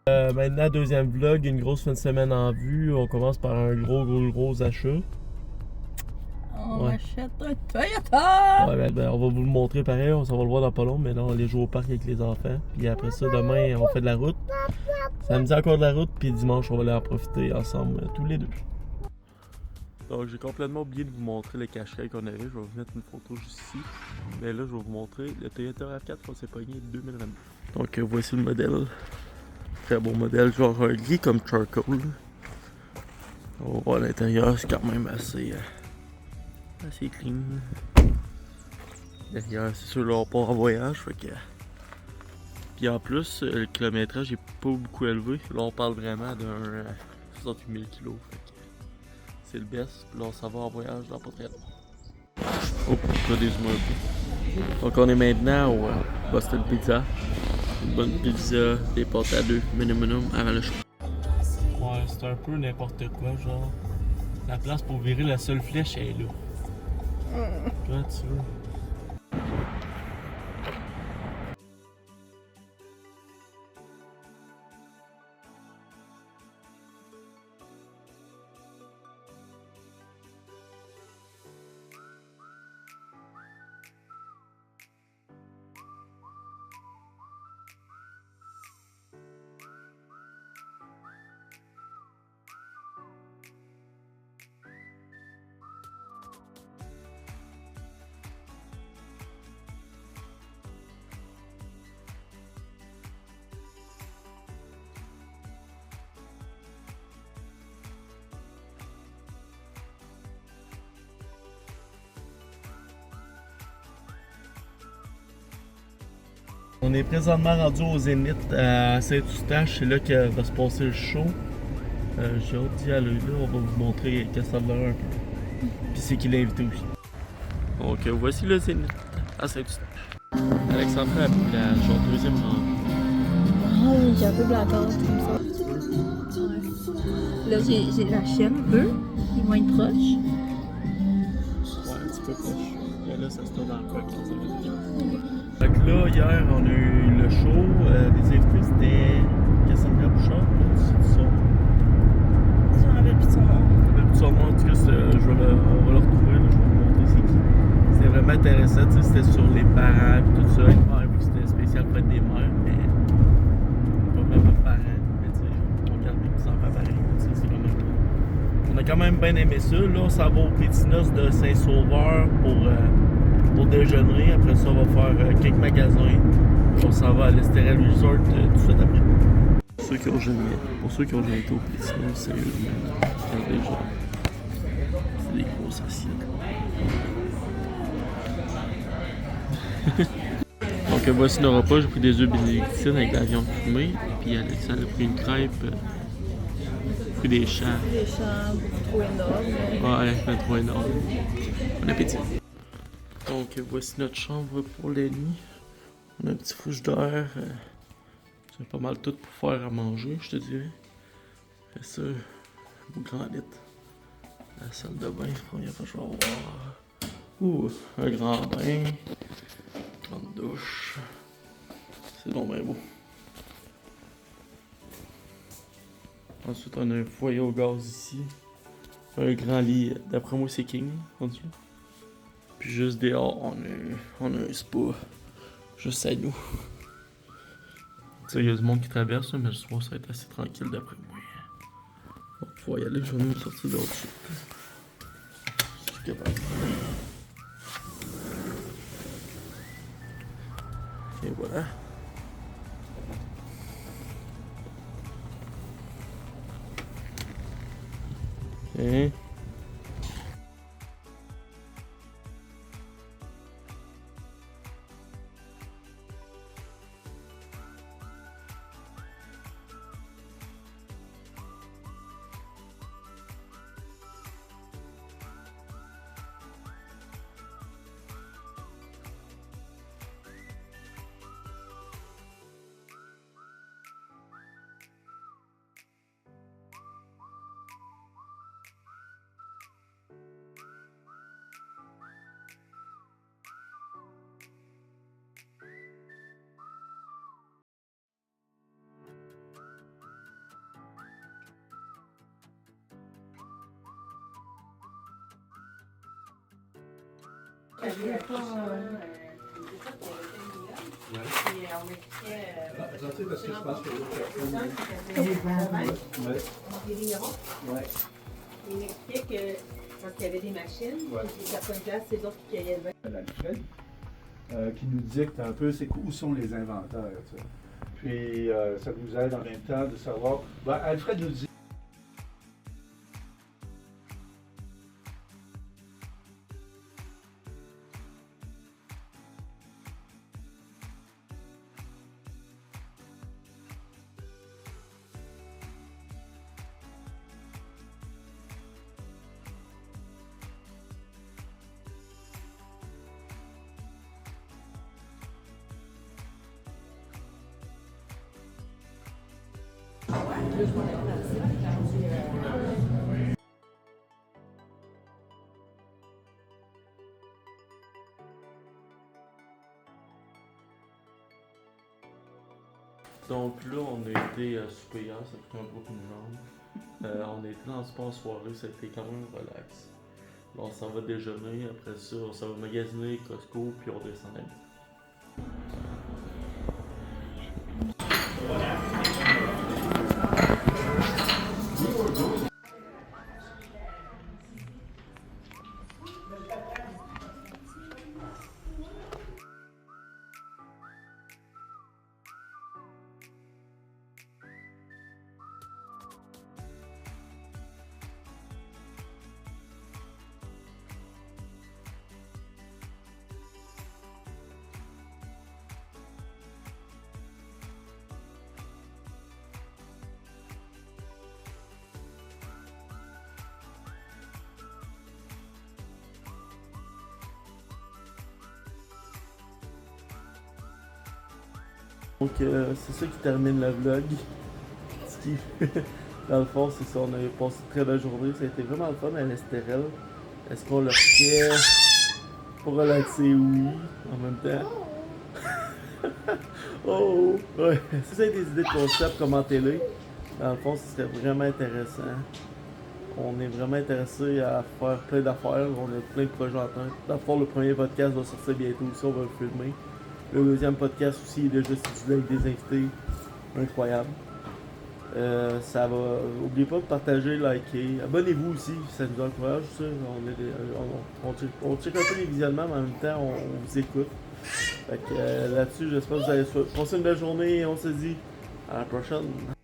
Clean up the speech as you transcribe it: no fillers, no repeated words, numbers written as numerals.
Maintenant, deuxième vlog, une grosse fin de semaine en vue. On commence par un gros achat. On achète un Toyota! Ouais, on va vous le montrer pareil, on s'en va le voir dans pas long, mais là on allait jouer au parc avec les enfants. Puis après ça, demain, on fait de la route. Samedi, encore de la route, puis dimanche, on va aller en profiter ensemble, tous les deux. Donc, j'ai complètement oublié de vous montrer le cache-caille qu'on avait. Je vais vous mettre une photo juste ici. Mais là, je vais vous montrer le Toyota RAV4 qu'on s'est pogné 2022. Donc, voici le modèle. Très beau modèle, genre un gris comme charcoal. On va voir l'intérieur, c'est quand même assez clean. Derrière, c'est sûr, là, on part en voyage, fait que... Puis en plus, le kilométrage est pas beaucoup élevé. Là, on parle vraiment d'un 68 000 kg. Fait que c'est le best. Puis là, on s'en va en voyage dans pas très long. Oh, je vais dézoomer un peu. Donc, on est maintenant au Boston Pizza. Une bonne pizza, des pâtes à deux, minimum, avant le show. Ouais, c'est un peu n'importe quoi, genre. La place pour virer la seule flèche est là. Là, tu veux. On est présentement rendu au Zénith à Saint-Eustache, c'est là que va se passer le show. J'ai hâte d'y aller là, on va vous montrer qu'est-ce que ça a l'air un peu. Puis c'est qui l'a invité aussi. Donc voici le Zénith à Saint-Eustache. Alexandra a pris la genre deuxième rang. Ah, j'ai un peu blackout comme ça. Ouais. Là, j'ai la chienne un peu. Ils vont être proches. Ouais, un petit peu proche. Et là, ça se tourne dans le coin quand ça va déjà. Fait que là, hier, on a eu le show. Les invités, c'était Cassandra Bouchard. C'est son. Je me rappelle plus de son nom. Son nom, en tout cas, on va le retrouver. Là, je vais vous montrer c'est qui. C'était vraiment intéressant. C'était sur les parents et tout ça. Vu que c'était spécial fête des mères, mais pas vraiment parents. Mais tu sais, on regarde les petits enfants pareil. C'est quand même cool. On a quand même bien aimé ça. Là, on s'en va au Petit Noces de Saint-Sauveur pour déjeuner. Après ça, on va faire quelques magasins. On s'en va à l'Estérel Resort tout de suite après. Pour ceux qui ont jamais été au Petit Noces, sérieusement, regardez genre. C'est des grosses assiettes. Donc voici le repas, j'ai pris des œufs bénédictines avec de la viande fumée. Puis Alexandre a pris une crêpe. Pris des champs. Des champs beaucoup trop énormes. Ouais, pas trop énorme. Bon appétit. Donc voici notre chambre pour la nuit. On a un petit fouche d'air. C'est pas mal tout pour faire à manger, je te dirais. Après ça, un grand lit. La salle de bain, première fois que je vais voir. Ouh, un grand bain. Grande douche. C'est donc bien beau. Ensuite, on a un foyer au gaz ici. Un grand lit, d'après moi, c'est king, rendu là. Puis juste dehors, on a un spa. Juste à nous. Tu sais, il y a du monde qui traverse, mais le soir, ça va être assez tranquille d'après moi. On va pouvoir y aller, je vais nous sortir d'autre suite. Je suis capable. Et voilà. Et... On expliquait. J'en sais parce que je pense que ouais. Il m'expliquait que parce qu'il y avait des machines, Ouais. puis certaines places, c'est d'autres qui cueillaient le vin. L'Alfred, qui nous dicte un peu c'est où sont les inventaires. Tu sais. Puis ça nous aide en même temps de savoir. Ben, Alfred nous dit. Donc là, on a été à souper hier, ça fait un peu une jambe. On a été dans le sport soirée, ça a été quand même relax. Là, on s'en va déjeuner, après ça, on s'en va magasiner Costco, puis on descend à midi. Donc c'est ça qui termine le vlog. Ce qui, dans le fond, c'est ça, on a passé une très belle journée, ça a été vraiment le fun à l'Estérel. Est-ce qu'on le ferait pour relaxer? Oui, en même temps. Oh, ouais. Si vous avez des idées de concept, commentez-les. Dans le fond, ce serait vraiment intéressant. On est vraiment intéressé à faire plein d'affaires, on a plein de projets en tête. D'abord, le premier podcast va sortir bientôt aussi, on va le filmer. Le deuxième podcast aussi est déjà situé avec des invités incroyables. Ça va. N'oubliez pas de partager, liker. Abonnez-vous aussi, ça nous encourage. Ça. On check un peu les visionnements, mais en même temps, on vous écoute. Fait que là-dessus, j'espère que vous allez passer une belle journée et on se dit à la prochaine.